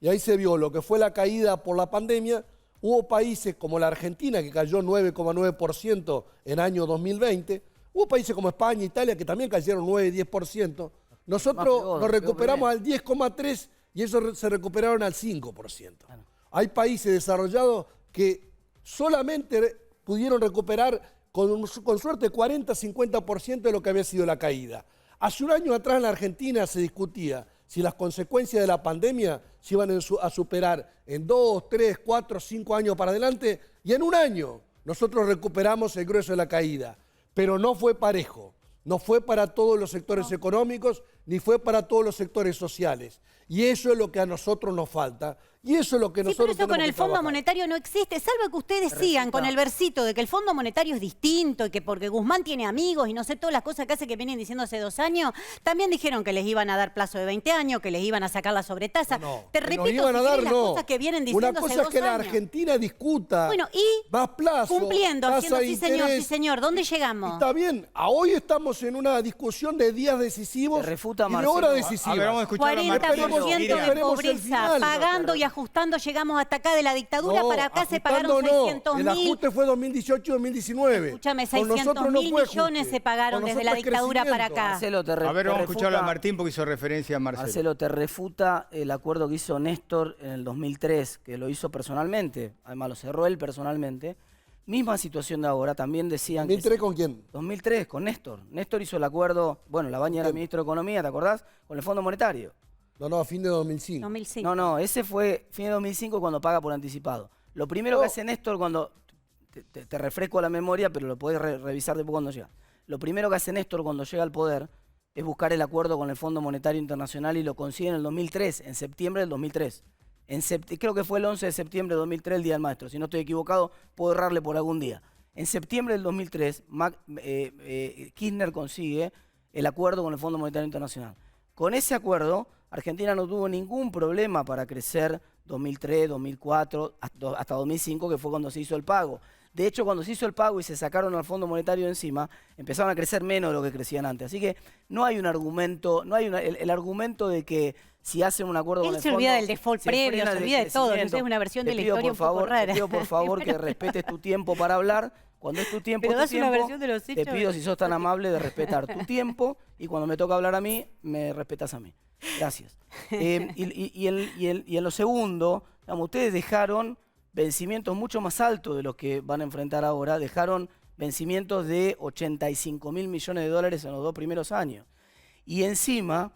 Y ahí se vio lo que fue la caída por la pandemia. Hubo países como la Argentina, que cayó 9,9% en año 2020. Hubo países como España, Italia, que también cayeron 9, 10%. Nosotros peor, nos peor recuperamos primero. al 10,3% y ellos se recuperaron al 5%. Hay países desarrollados que solamente pudieron recuperar con suerte 40-50% de lo que había sido la caída. Hace un año atrás en la Argentina se discutía si las consecuencias de la pandemia se iban a superar en 2, 3, 4, 5 años para adelante, y en un año nosotros recuperamos el grueso de la caída. Pero no fue parejo, no fue para todos los sectores económicos, ni fue para todos los sectores sociales. Y eso es lo que a nosotros nos falta. Y eso es lo que Sí, pero nosotros eso con tenemos el que Fondo trabajar. Monetario no existe, salvo que ustedes sigan con el versito de que el Fondo Monetario es distinto y que porque Guzmán tiene amigos y no sé todas las cosas que hace que vienen diciendo hace 2 años. También dijeron que les iban a dar plazo de 20 años, que les iban a sacar la sobretasa. No, Te que repito, nos iban a si dar, querés, las no. cosas que vienen diciendo Una cosa hace es 2 que la años. Argentina discuta Bueno, y más plazo, cumpliendo, tasa haciendo de sí señor, sí interés. señor. ¿Dónde Y llegamos? está bien, hoy estamos en una discusión de días decisivos Te refuta, y de Marcelo. horas A decisivas. ver, vamos a escuchar a Martín. 40% de Esperemos el pobreza, final. pagando y ajustando, llegamos hasta acá de la dictadura, No, para acá se ajustando pagaron no. 600 El mil. ajuste fue 2018-2019. Escúchame, Con nosotros 600 no mil fue millones ajuste. se pagaron Con desde la nosotros es dictadura para crecimiento. acá. Marcelo, A ver, vamos a escucharlo a refuta- Martín porque hizo referencia a Marcelo. Marcelo, te refuta el acuerdo que hizo Néstor en el 2003, que lo hizo personalmente, además lo cerró él personalmente. Misma situación de ahora, también decían que... ¿2003 con quién? 2003, con Néstor. Néstor hizo el acuerdo, bueno, la Baña era ministro de Economía, ¿te acordás? Con el Fondo Monetario. No, a fin de 2005. 2005. No, ese fue fin de 2005 cuando paga por anticipado. Lo primero que Oh. hace Néstor cuando... Te refresco la memoria, pero lo podés revisar después cuando llega. Lo primero que hace Néstor cuando llega al poder es buscar el acuerdo con el Fondo Monetario Internacional y lo consigue en el 2003, en septiembre del 2003. Creo que fue el 11 de septiembre de 2003, el Día del Maestro. Si no estoy equivocado, puedo errarle por algún día. En septiembre del 2003, Kirchner consigue el acuerdo con el Fondo Monetario Internacional. Con ese acuerdo, Argentina no tuvo ningún problema para crecer 2003, 2004, hasta 2005, que fue cuando se hizo el pago. De hecho, cuando se hizo el pago y se sacaron al Fondo Monetario de encima, empezaron a crecer menos de lo que crecían antes. Así que no hay un argumento, el argumento de que si hacen un acuerdo Él con el se fondo... olvida del default previo, frena se el olvida de todo. crecimiento. Es una versión Te de la pido, historia por un poco favor, rara. Te pido por favor que respetes tu tiempo para hablar. Cuando es tu tiempo, Pero tu das una tiempo, versión de los te hechos. pido, si sos tan amable, de respetar tu tiempo y cuando me toca hablar a mí, me respetas a mí. Gracias. Y en lo segundo, digamos, ustedes dejaron vencimientos mucho más altos de los que van a enfrentar ahora. Dejaron vencimientos de 85 mil millones de dólares en los 2 primeros años. Y encima,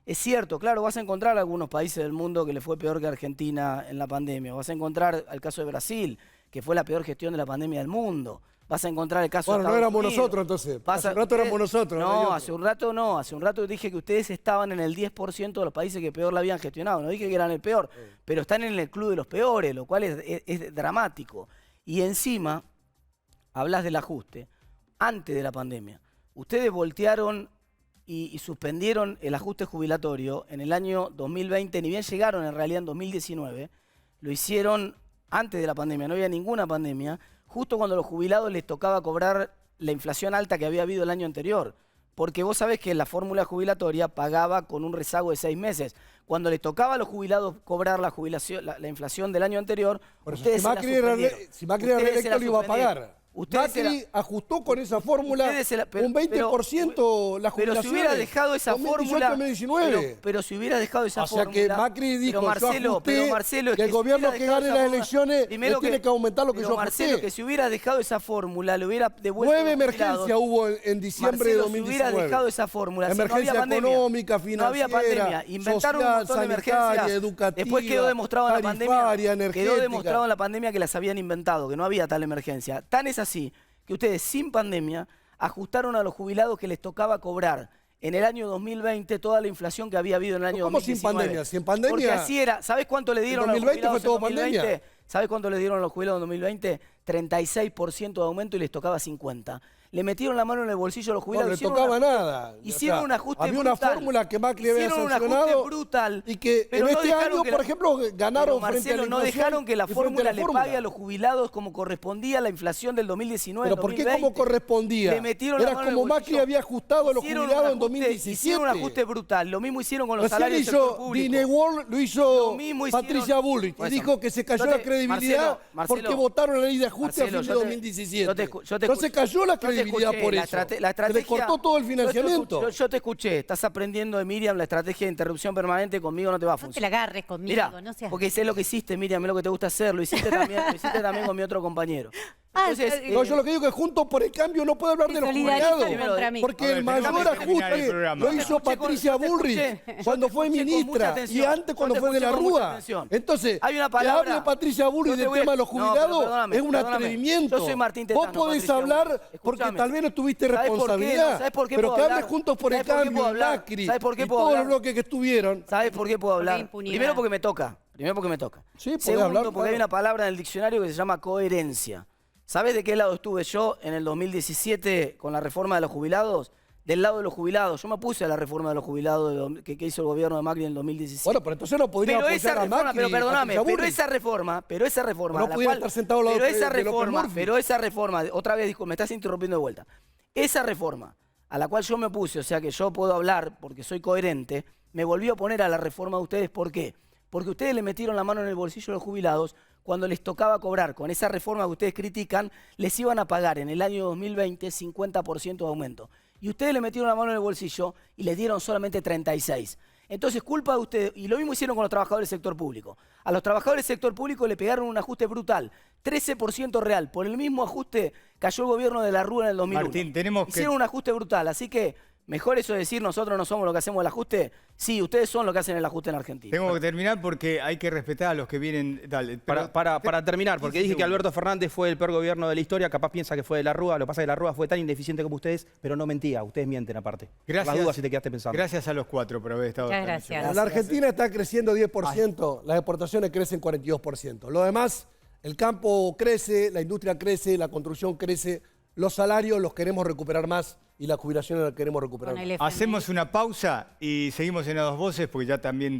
es cierto, claro, vas a encontrar algunos países del mundo que le fue peor que Argentina en la pandemia. Vas a encontrar el caso de Brasil, que fue la peor gestión de la pandemia del mundo. Vas a encontrar el caso Bueno, de no Estados éramos Unidos. nosotros entonces. Vas Hace un rato éramos nosotros. hay No, otro. hace un rato no. Hace un rato dije que ustedes estaban en el 10% de los países que peor la habían gestionado. No dije que eran el peor, pero están en el club de los peores, lo cual es dramático. Y encima, hablas del ajuste antes de la pandemia. Ustedes voltearon y suspendieron el ajuste jubilatorio en el año 2020, ni bien llegaron en realidad en 2019, lo hicieron antes de la pandemia, no había ninguna pandemia, justo cuando a los jubilados les tocaba cobrar la inflación alta que había habido el año anterior. Porque vos sabés que la fórmula jubilatoria pagaba con un rezago de 6 meses. Cuando les tocaba a los jubilados cobrar la jubilación, la inflación del año anterior, Por eso, ustedes si Macri era reelecto, lo iba a pagar. Macri ajustó con esa fórmula un 20% la jubilación. Pero si hubiera dejado esa fórmula... 2019. Pero si hubiera dejado esa O sea fórmula... que Macri dijo, pero Marcelo, es que el si gobierno hubiera que dejado gane esa las fórmula- elecciones primero le tiene que aumentar lo que pero yo Marcelo, ajusté. que si hubiera dejado esa fórmula, le hubiera devuelto 9 los emergencias jubilados. hubo en diciembre de Marcelo, 2019. si hubiera dejado esa fórmula, si no Emergencia había pandemia, económica, no había financiera, pandemia, inventaron un social, montón de sanitaria, emergencias. educativa, Después quedó demostrado en la tarifaria, pandemia, energética. quedó demostrado en la pandemia que las habían inventado, que no había tal emergencia. Tan es así que ustedes sin pandemia ajustaron a los jubilados que les tocaba cobrar en el año 2020 toda la inflación que había habido en el año ¿Cómo 2019. sin pandemia? Si en pandemia- Porque así era. ¿Sabés cuánto le dieron a los 2020 jubilados fue todo en 2020? pandemia. ¿Sabés cuánto les dieron a los jubilados en 2020? 36% de aumento y les tocaba 50%. le metieron la mano en el bolsillo a los No jubilados. le hicieron tocaba un ajuste- nada. Hicieron O sea, un ajuste había brutal. una fórmula que Macri había Hicieron un ajuste sancionado brutal. y que pero en no este dejaron año, que por la- ejemplo, ganaron Pero, frente a la Marcelo, no inflación dejaron que la y frente a fórmula la le fórmula. pague a los jubilados como correspondía a la inflación del 2019. Pero ¿por qué 2020. como correspondía? Le metieron la Era mano en el como Macri bolsillo. había ajustado a los Hicieron un jubilados en ajuste- 2017. Hicieron un ajuste brutal. Lo mismo hicieron con los Recién salarios del sector hizo público. Dinewall, lo hizo Lo mismo hicieron- Patricia Bullrich Por y eso. dijo que se cayó Yo te- la credibilidad Marcelo, porque votaron la ley de ajuste Marcelo, a fin de yo te- 2017. yo te escu- yo te no se escuché. cayó la Yo te credibilidad escuché, por la eso. estrate- la Se le estrategia- cortó todo el yo te financiamiento. escuché, yo te escuché, estás aprendiendo de Miriam la estrategia de interrupción permanente, conmigo no te va a No te la funcionar. agarres conmigo, Mirá, no seas... porque sé lo que hiciste, Miriam, es lo que te gusta hacer, lo hiciste también con mi otro compañero. Ah, Entonces, No, yo lo que digo es que Juntos por el Cambio no puede hablar Se de los solidarizan jubilados. contra mí. Porque A ver, el déjame mayor terminar el ajuste programa. lo hizo Yo te escuché Patricia yo te Bullrich escuché cuando con fue mucha ministra y atención. antes cuando Yo te fue de la escuché con mucha Rúa. atención. Entonces, Hay una que palabra- hable Patricia Bullrich Yo te del voy a- tema de los No, pero jubilados perdóname, es un perdóname. atrevimiento. Yo soy Martín Vos Tetano, podés Patricia hablar Bullrich. porque Escuchame. tal vez no tuviste ¿Sabés por qué? responsabilidad. ¿Sabés por qué Pero puedo que hable hablar? Juntos por el ¿Sabés por qué Cambio, puedo hablar? Macri ¿Sabés por qué y puedo todos los hablar? bloques que estuvieron. ¿Sabes por qué puedo hablar? impunidad. Primero porque me toca. Primero porque me toca. Sí, podés Segundo, hablar, porque claro. hay una palabra en el diccionario que se llama coherencia. ¿Sabes de qué lado estuve yo en el 2017 con la reforma de los jubilados? Del lado de los jubilados. Yo me opuse a la reforma de los jubilados que hizo el gobierno de Macri en el 2017. Bueno, pero entonces no podría Pero apoyar esa a reforma, Macri. pero perdóname, Patricia pero Bullrich. esa reforma, No la podía cual- estar sentado al lado pero de esa López reforma, Murphy. pero esa reforma, otra vez me estás interrumpiendo de vuelta. Esa reforma a la cual yo me opuse, o sea que yo puedo hablar porque soy coherente, me volví a oponer a la reforma de ustedes, ¿por qué? Porque ustedes le metieron la mano en el bolsillo a los jubilados cuando les tocaba cobrar. Con esa reforma que ustedes critican, les iban a pagar en el año 2020 50% de aumento. Y ustedes le metieron la mano en el bolsillo y les dieron solamente 36. Entonces, culpa de ustedes, y lo mismo hicieron con los trabajadores del sector público. A los trabajadores del sector público le pegaron un ajuste brutal, 13% real. Por el mismo ajuste cayó el gobierno de la Rúa en el 2001. Martín, tenemos que- Hicieron un ajuste brutal, así que mejor eso de decir nosotros no somos los que hacemos el ajuste. Sí, ustedes son los que hacen el ajuste en Argentina. Tengo que terminar porque hay que respetar a los que vienen. Dale, pero- Para terminar, porque 15 dije que segundos. Alberto Fernández fue el peor gobierno de la historia, capaz piensa que fue de la Rúa, lo que pasa es que la Rúa fue tan ineficiente como ustedes, pero no mentía, ustedes mienten aparte. Gracias, Las dudas si te quedaste pensando. Gracias a los cuatro por haber estado. Muchas esta noche. gracias. La Argentina está creciendo 10%, las exportaciones crecen 42%. Lo demás, el campo crece, la industria crece, la construcción crece, los salarios los queremos recuperar más y las jubilaciones las queremos recuperar Con más. el FMI. Hacemos una pausa y seguimos en las dos voces porque ya también